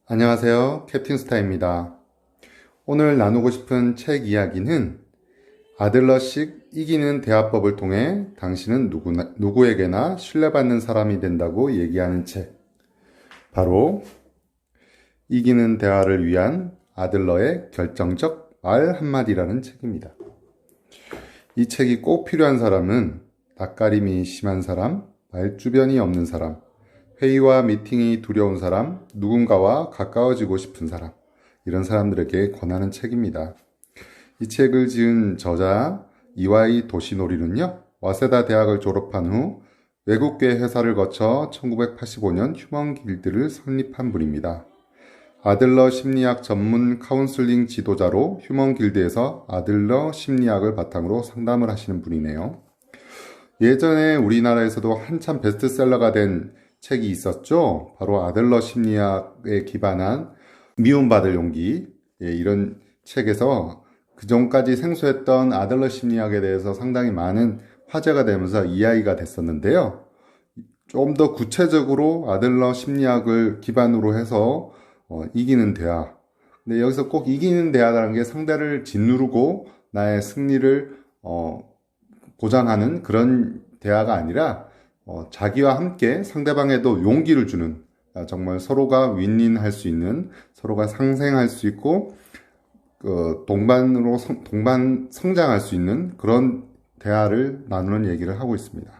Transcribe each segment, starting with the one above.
안녕하세요. 캡틴 스타입니다. 오늘 나누고 싶은 책 이야기는 아들러식 이기는 대화법을 통해 당신은 누구에게나 신뢰받는 사람이 된다고 얘기하는 책. 바로 이기는 대화를 위한 아들러의 결정적 말 한마디라는 책입니다. 이 책이 꼭 필요한 사람은 낯가림이 심한 사람, 말주변이 없는 사람, 회의와 미팅이 두려운 사람, 누군가와 가까워지고 싶은 사람, 이런 사람들에게 권하는 책입니다. 이 책을 지은 저자 이와이 도시노리는요, 와세다 대학을 졸업한 후 외국계 회사를 거쳐 1985년 휴먼 길드를 설립한 분입니다. 아들러 심리학 전문 카운슬링 지도자로 휴먼 길드에서 아들러 심리학을 바탕으로 상담을 하시는 분이네요. 예전에 우리나라에서도 한참 베스트셀러가 된 책이 있었죠. 바로 아들러 심리학에 기반한 미움받을 용기, 이런 책에서 그전까지 생소했던 아들러 심리학에 대해서 상당히 많은 화제가 되면서 이야기가 됐었는데요. 좀 더 구체적으로 아들러 심리학을 기반으로 해서 이기는 대화. 근데 여기서 꼭 이기는 대화라는 게 상대를 짓누르고 나의 승리를 보장하는 그런 대화가 아니라 자기와 함께 상대방에도 용기를 주는, 정말 서로가 윈윈할 수 있는, 서로가 상생할 수 있고 동반 성장할 수 있는 그런 대화를 나누는 얘기를 하고 있습니다.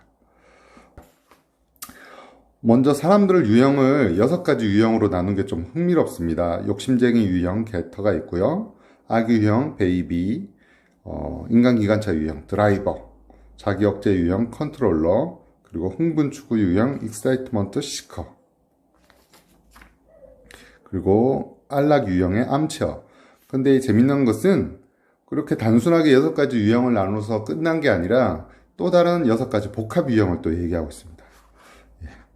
먼저 사람들 유형을 6가지 유형으로 나눈 게 좀 흥미롭습니다. 욕심쟁이 유형, 게터가 있고요. 아기 유형, 베이비, 인간기관차 유형, 드라이버, 자기억제 유형, 컨트롤러, 그리고 흥분 추구 유형, 익사이트먼트 시커, 그리고 안락 유형의 암체어. 근데 재밌는 것은 그렇게 단순하게 6가지 유형을 나눠서 끝난 게 아니라 또 다른 6가지 복합 유형을 또 얘기하고 있습니다.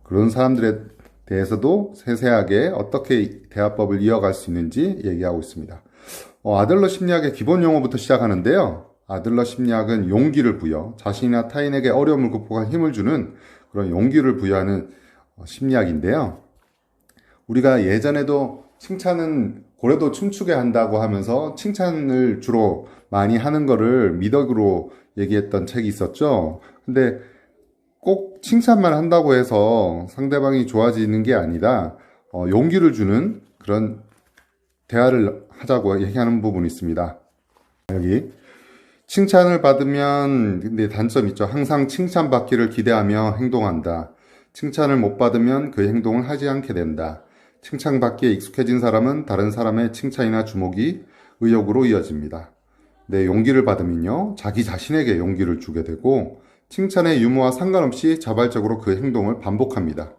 그런 사람들에 대해서도 세세하게 어떻게 대화법을 이어갈 수 있는지 얘기하고 있습니다. 아들러 심리학의 기본 용어부터 시작하는데요. 아들러 심리학은 용기를 부여, 자신이나 타인에게 어려움을 극복할 힘을 주는 그런 용기를 부여하는 심리학인데요. 우리가 예전에도 칭찬은 고래도 춤추게 한다고 하면서 칭찬을 주로 많이 하는 거를 미덕으로 얘기했던 책이 있었죠. 근데 꼭 칭찬만 한다고 해서 상대방이 좋아지는 게 아니라 용기를 주는 그런 대화를 하자고 얘기하는 부분이 있습니다. 여기 칭찬을 받으면 근데 단점이 있죠. 항상 칭찬받기를 기대하며 행동한다. 칭찬을 못 받으면 그 행동을 하지 않게 된다. 칭찬받기에 익숙해진 사람은 다른 사람의 칭찬이나 주목이 의욕으로 이어집니다. 네, 용기를 받으면요, 자기 자신에게 용기를 주게 되고 칭찬의 유무와 상관없이 자발적으로 그 행동을 반복합니다.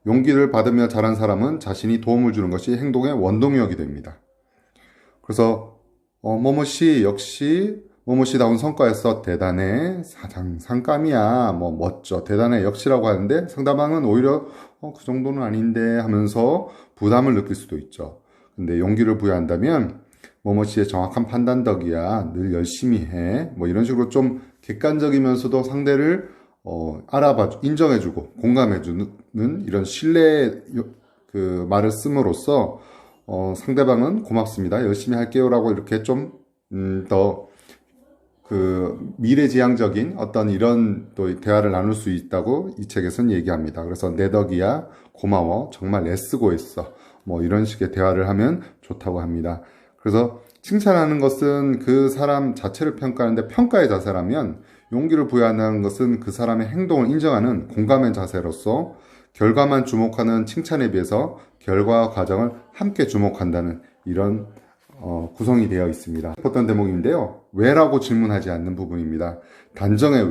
용기를 받으며 자란 사람은 자신이 도움을 주는 것이 행동의 원동력이 됩니다. 그래서 뭐뭐씨 역시 뭐뭐씨다운 성과였어, 대단해, 상감이야, 멋져, 대단해, 역시라고 하는데 상대방은 오히려 그 정도는 아닌데 하면서 부담을 느낄 수도 있죠. 근데 용기를 부여한다면 뭐뭐씨의 정확한 판단 덕이야, 늘 열심히 해, 이런 식으로 좀 객관적이면서도 상대를 인정해주고 공감해주는 이런 신뢰의 그 말을 씀으로써 상대방은 고맙습니다, 열심히 할게요라고 이렇게 좀 더 그 미래지향적인 어떤 이런 또 대화를 나눌 수 있다고 이 책에서는 얘기합니다. 그래서 내 덕이야, 고마워, 정말 애쓰고 있어, 이런 식의 대화를 하면 좋다고 합니다. 그래서 칭찬하는 것은 그 사람 자체를 평가하는데 평가의 자세라면, 용기를 부여하는 것은 그 사람의 행동을 인정하는 공감의 자세로서 결과만 주목하는 칭찬에 비해서 결과와 과정을 함께 주목한다는 이런 구성이 되어 있습니다. 어떤 대목인데요, 왜라고 질문하지 않는 부분입니다. 단정의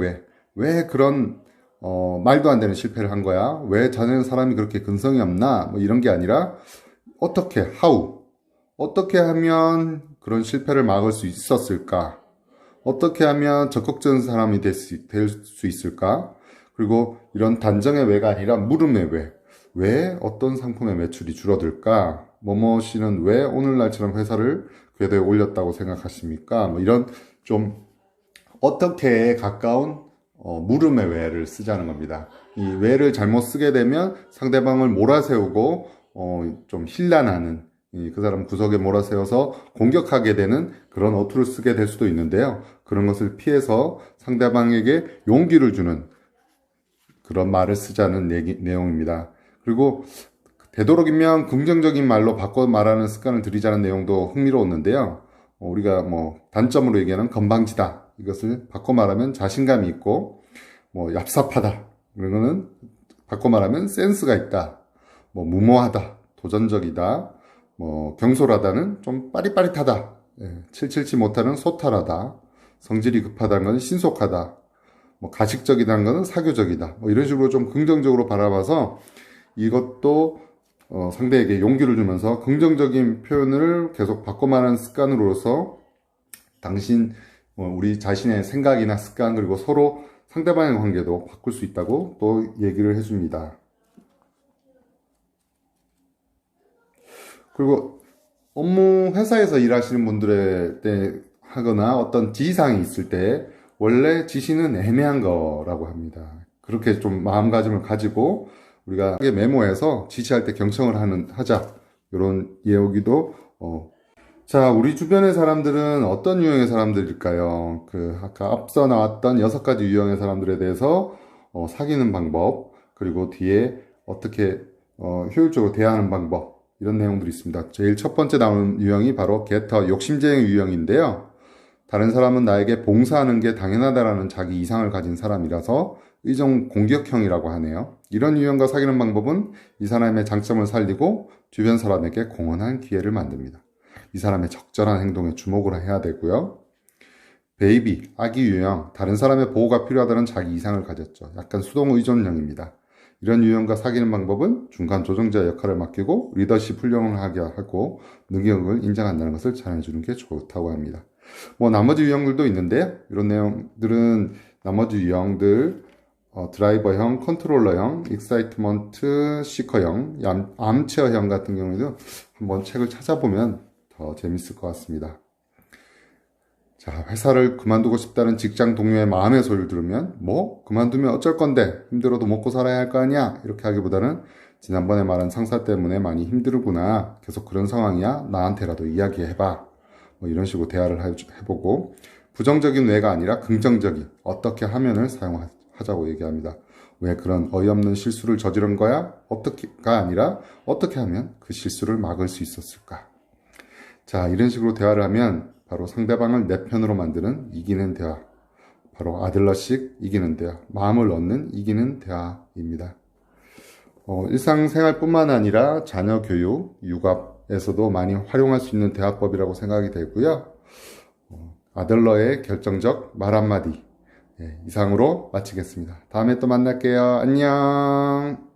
왜 그런 말도 안 되는 실패를 한 거야, 왜 자네는 사람이 그렇게 근성이 없나, 이런 게 아니라 어떻게, 어떻게 하면 그런 실패를 막을 수 있었을까? 어떻게 하면 적극적인 사람이 될 수 있을까? 그리고 이런 단정의 왜가 아니라 물음의 왜 어떤 상품의 매출이 줄어들까? 뭐뭐씨는 왜 오늘날처럼 회사를 궤도에 올렸다고 생각하십니까? 이런 좀 어떻게에 가까운 물음의 왜를 쓰자는 겁니다. 이 왜를 잘못 쓰게 되면 상대방을 몰아세우고 좀 힐난하는 그 사람 구석에 몰아세워서 공격하게 되는 그런 어투를 쓰게 될 수도 있는데요. 그런 것을 피해서 상대방에게 용기를 주는 그런 말을 쓰자는 내용입니다. 그리고 되도록이면 긍정적인 말로 바꿔 말하는 습관을 들이자는 내용도 흥미로웠는데요. 우리가 단점으로 얘기하는 건방지다. 이것을 바꿔 말하면 자신감이 있고, 얍삽하다. 이런 거는 바꿔 말하면 센스가 있다. 무모하다. 도전적이다. 경솔하다는 좀 빠릿빠릿하다. 칠칠치 못하는 소탈하다. 성질이 급하다는 건 신속하다. 가식적이다는 것은 사교적이다. 이런 식으로 좀 긍정적으로 바라봐서 이것도 상대에게 용기를 주면서 긍정적인 표현을 계속 바꿔 말하는 습관으로서 우리 자신의 생각이나 습관 그리고 서로 상대방의 관계도 바꿀 수 있다고 또 얘기를 해줍니다. 그리고 회사에서 일하시는 분들에 때 하거나 어떤 지시사항이 있을 때 원래 지시는 애매한 거라고 합니다. 그렇게 좀 마음가짐을 가지고 우리가 메모해서 지시할 때 경청을 하자. 이런 예우기도, 자, 우리 주변의 사람들은 어떤 유형의 사람들일까요? 아까 앞서 나왔던 6가지 유형의 사람들에 대해서, 사귀는 방법, 그리고 뒤에 어떻게, 효율적으로 대하는 방법, 이런 내용들이 있습니다. 제일 첫 번째 나오는 유형이 바로 게터, 욕심쟁이 유형인데요. 다른 사람은 나에게 봉사하는 게 당연하다라는 자기 이상을 가진 사람이라서 의정 공격형이라고 하네요. 이런 유형과 사귀는 방법은 이 사람의 장점을 살리고 주변 사람에게 공헌한 기회를 만듭니다. 이 사람의 적절한 행동에 주목을 해야 되고요. 베이비, 아기 유형, 다른 사람의 보호가 필요하다는 자기 이상을 가졌죠. 약간 수동 의존형입니다. 이런 유형과 사귀는 방법은 중간 조정자 역할을 맡기고 리더십 훈련을 하게 하고 능력을 인정한다는 것을 전해주는 게 좋다고 합니다. 나머지 유형들도 있는데요. 이런 내용들은 나머지 유형들 드라이버형, 컨트롤러형, 익사이트먼트 시커형, 암체어형 같은 경우에도 한번 책을 찾아보면 더 재밌을 것 같습니다. 자, 회사를 그만두고 싶다는 직장 동료의 마음의 소리를 들으면 그만두면 어쩔 건데 힘들어도 먹고 살아야 할 거 아니야 이렇게 하기보다는 지난번에 말한 상사 때문에 많이 힘들구나 계속 그런 상황이야 나한테라도 이야기해봐 이런 식으로 대화를 해보고 부정적인 왜가 아니라 긍정적인 어떻게 하면을 사용하자고 얘기합니다. 왜 그런 어이없는 실수를 저지른 거야? 어떻게가 아니라 어떻게 하면 그 실수를 막을 수 있었을까? 자, 이런 식으로 대화를 하면 바로 상대방을 내 편으로 만드는 이기는 대화. 바로 아들러식 이기는 대화. 마음을 얻는 이기는 대화입니다. 일상생활뿐만 아니라 자녀 교육, 육아에서도 많이 활용할 수 있는 대화법이라고 생각이 되고요. 아들러의 결정적 말 한마디. 이상으로 마치겠습니다. 다음에 또 만날게요. 안녕.